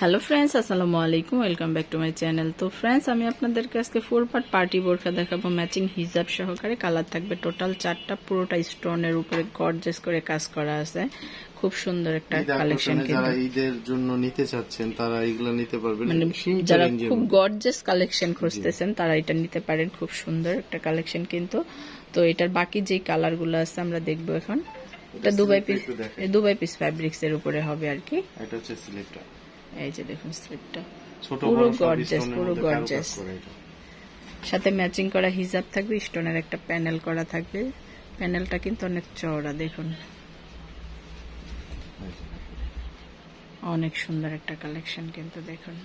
Hello friends, আসসালামু আলাইকুম। Welcome back to my channel. তো ফ্রেন্ডস, আমি আপনাদেরকে আজকে 4 পার্ট পার্টি বোরখা দেখাবো। ম্যাচিং হিজাব সহকারে, কালার থাকবে টোটাল 4টা, পুরোটা স্টোনের উপরে গর্জিয়াস করে কাজ করা আছে। খুব সুন্দর একটা কালেকশন। যারা ঈদের জন্য নিতে চাচ্ছেন তারা এগুলো নিতে পারবেন, মানে যারা খুব গর্জিয়াস কালেকশন খুঁজতেছেন তারা এটা নিতে পারেন। খুব সুন্দর একটা কালেকশন কিন্তু। তো এটার বাকি যে কালার গুলো আছে আমরা দেখবো এখন। এটা দুবাই পিস ফ্যাব্রিক্স এর উপরে হবে আর কি। এটা হচ্ছে স্লিপটা, এই যে দেখুন স্লিপটা পুরো গর্জিয়াস, পুরো গর্জিয়াস। সাথে ম্যাচিং করা হিজাব থাকবে, স্টোনের একটা প্যানেল করা থাকবে। প্যানেলটা কিন্তু অনেক চওড়া, দেখুন অনেক সুন্দর একটা কালেকশন কিন্তু। দেখুন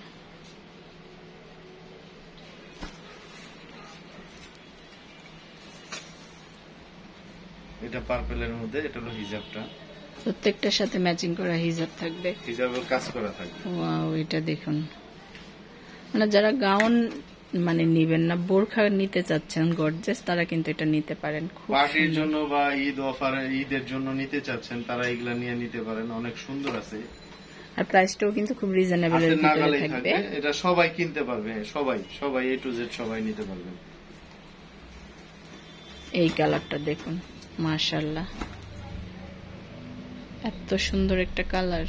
এটা পার্পলের মধ্যে, এটা হলো হিজাবটা, প্রত্যেকটার সাথে ম্যাচিং করা হিজাব থাকবে, হিজাবের কাজ করা থাকবে। ওয়াও, এটা দেখুন। মানে যারা গাউন মানে নিবেন না, বোরখা নিতে চাচ্ছেন গর্জিয়াস, তারা কিন্তু এটা নিতে পারেন। পার্টির জন্য বা ঈদ অফারে, ঈদের জন্য নিতে চাচ্ছেন তারা এগুলা নিয়ে নিতে পারেন। অনেক সুন্দর আছে, আর প্রাইসটাও কিন্তু খুব রিজনেবল এর ভিতরে থাকবে। এটা সবাই কিনতে পারবে, সবাই এ টু জেড সবাই নিতে পারবেন। এই কালারটা দেখুন, মাশাআল্লাহ, এত সুন্দর একটা কালার।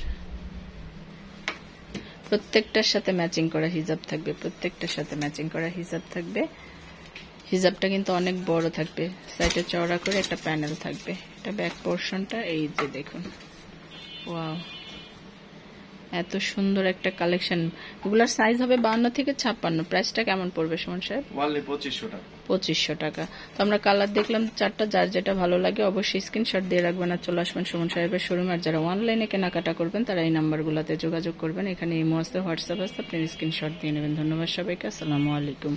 প্রত্যেকটার সাথে ম্যাচিং করা হিজাব থাকবে, প্রত্যেকটার সাথে ম্যাচিং করা হিজাব থাকবে। হিজাবটা কিন্তু অনেক বড় থাকবে, সাইডে চওড়া করে একটা প্যানেল থাকবে। এটা ব্যাক পোর্শনটা, এই যে দেখুন, ওয়াও, এত সুন্দর একটা কালেকশন। এগুলার সাইজ হবে 52 থেকে 56। প্রাইসটা কেমন পড়বে সুমন সাহেব? 2500 টাকা। 2500 টাকা। তো আমরা কালার দেখলাম 4টা, যার যেটা ভালো লাগে অবশ্যই স্ক্রিনশট দিয়ে রাখবেন আর চলে আসবেন সুমন সাহেবের শোরুমে। আর যারা অনলাইনে কেনাকাটা করবেন তারা এই নাম্বারগুলোতে যোগাযোগ করবেন। এখানে ইমো আছে, হোয়াটসঅ্যাপ আছে, আপনি স্ক্রিনশট দিয়ে নেবেন। ধন্যবাদ সবাইকে, আসসালামু আলাইকুম।